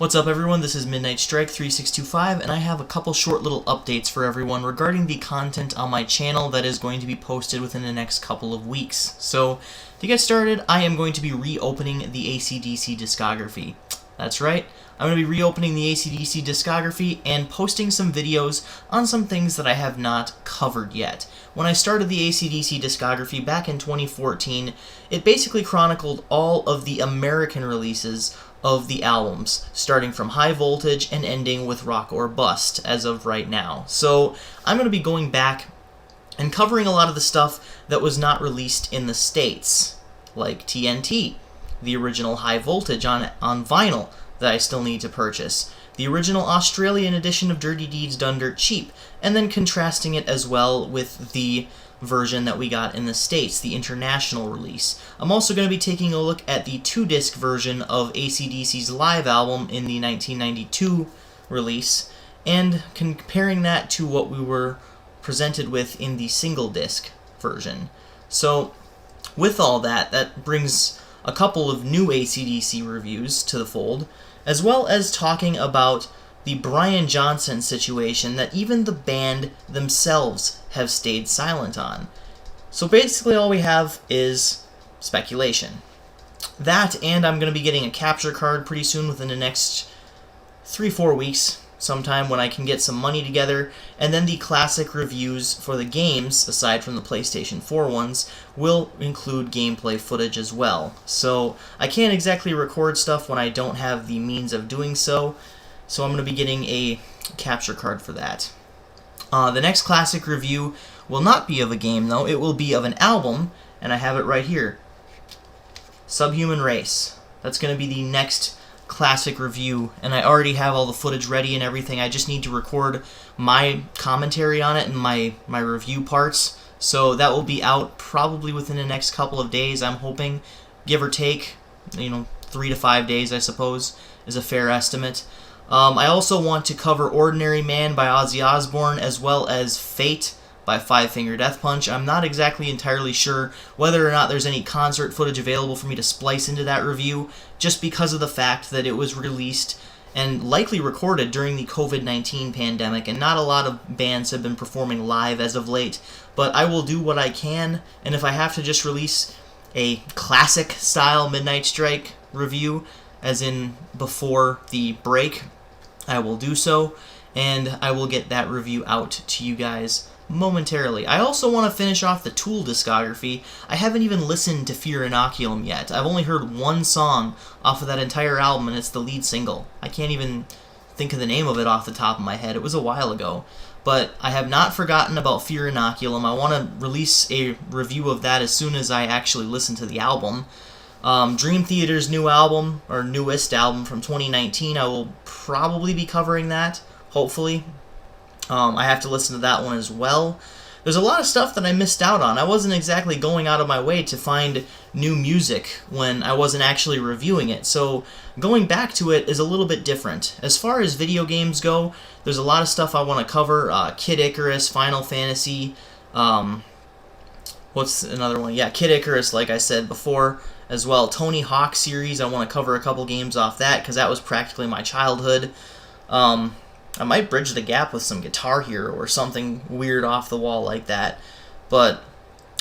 What's up everyone, this is Midnight Strike 3625 and I have a couple short little updates for everyone regarding the content on my channel that is going to be posted within the next couple of weeks. So, to get started, I am going to be reopening the ACDC Discography. That's right, I'm going to be reopening the ACDC Discography and posting some videos on some things that I have not covered yet. When I started the ACDC Discography back in 2014, it basically chronicled all of the American releases of the albums, starting from High Voltage and ending with Rock or Bust as of right now. So I'm going to be going back and covering a lot of the stuff that was not released in the States, like TNT, the original High Voltage on vinyl that I still need to purchase, the original Australian edition of Dirty Deeds Done Dirt Cheap, and then contrasting it as well with the version that we got in the States, the international release. I'm also going to be taking a look at the 2-disc version of AC/DC's live album in the 1992 release, and comparing that to what we were presented with in the single-disc version. So, with all that, that brings a couple of new AC/DC reviews to the fold, as well as talking about the Brian Johnson situation that even the band themselves have stayed silent on. So basically all we have is speculation. That, and I'm going to be getting a capture card pretty soon within the next 3-4 weeks, sometime when I can get some money together, and then the classic reviews for the games, aside from the PlayStation 4 ones, will include gameplay footage as well. So I can't exactly record stuff when I don't have the means of doing so, so I'm going to be getting a capture card for that. The next classic review will not be of a game, though. It will be of an album, and I have it right here. Subhuman Race. That's going to be the next classic review, and I already have all the footage ready and everything. I just need to record my commentary on it and my review parts, so that will be out probably within the next couple of days, I'm hoping, give or take, 3 to 5 days, I suppose, is a fair estimate. I also want to cover Ordinary Man by Ozzy Osbourne, as well as Fate by Five Finger Death Punch. I'm not exactly entirely sure whether or not there's any concert footage available for me to splice into that review, just because of the fact that it was released and likely recorded during the COVID-19 pandemic, and not a lot of bands have been performing live as of late. But I will do what I can, and if I have to just release a classic-style Midnight Strike review, as in before the break, I will do so, and I will get that review out to you guys momentarily. I also want to finish off the Tool discography. I haven't even listened to Fear Inoculum yet. I've only heard one song off of that entire album, and it's the lead single. I can't even think of the name of it off the top of my head. It was a while ago. But I have not forgotten about Fear Inoculum. I want to release a review of that as soon as I actually listen to the album. Dream Theater's new album, or newest album from 2019, I will probably be covering that, hopefully. I have to listen to that one as well. There's a lot of stuff that I missed out on. I wasn't exactly going out of my way to find new music when I wasn't actually reviewing it, so going back to it is a little bit different. As far as video games go, there's a lot of stuff I want to cover. Kid Icarus, Final Fantasy, what's another one? Yeah, Kid Icarus, like I said before, as well. Tony Hawk series, I want to cover a couple games off that, because that was practically my childhood. I might bridge the gap with some Guitar Hero or something weird off the wall like that. But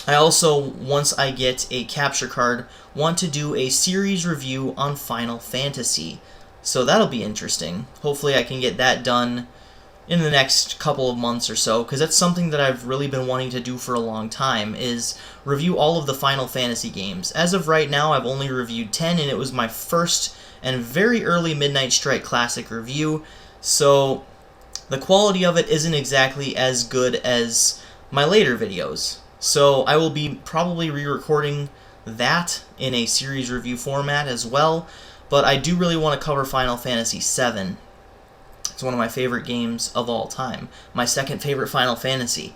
I also, once I get a capture card, want to do a series review on Final Fantasy. So that'll be interesting. Hopefully I can get that done in the next couple of months or so, because that's something that I've really been wanting to do for a long time, is review all of the Final Fantasy games. As of right now, I've only reviewed 10, and it was my first and very early Midnight Strike Classic review, so the quality of it isn't exactly as good as my later videos. So I will be probably re-recording that in a series review format as well, but I do really want to cover Final Fantasy VII. It's one of my favorite games of all time. My second favorite Final Fantasy.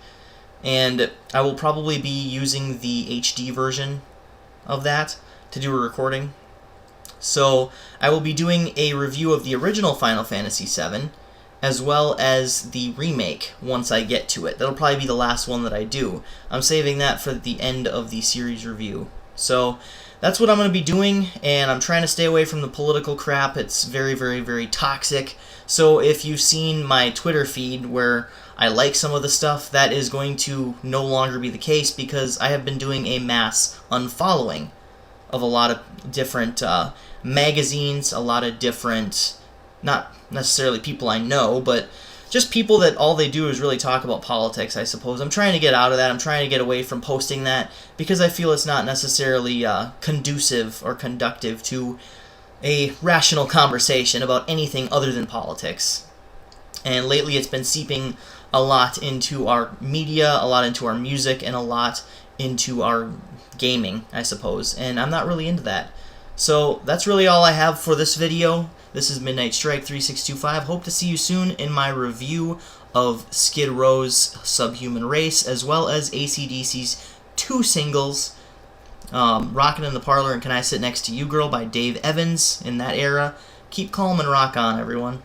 And I will probably be using the HD version of that to do a recording. So I will be doing a review of the original Final Fantasy VII, as well as the remake once I get to it. That'll probably be the last one that I do. I'm saving that for the end of the series review. So that's what I'm going to be doing, and I'm trying to stay away from the political crap. It's very, very, very toxic. So if you've seen my Twitter feed where I like some of the stuff, that is going to no longer be the case because I have been doing a mass unfollowing of a lot of different magazines, a lot of different, not necessarily people I know, but just people that all they do is really talk about politics, I suppose. I'm trying to get out of that. I'm trying to get away from posting that because I feel it's not necessarily conducive or conductive to a rational conversation about anything other than politics. And lately it's been seeping a lot into our media, a lot into our music, and a lot into our gaming, I suppose. And I'm not really into that. So that's really all I have for this video. This is Midnight Strike 3625. Hope to see you soon in my review of Skid Row's Subhuman Race, as well as ACDC's 2 singles, Rockin' in the Parlor and Can I Sit Next to You Girl by Dave Evans in that era. Keep calm and rock on, everyone.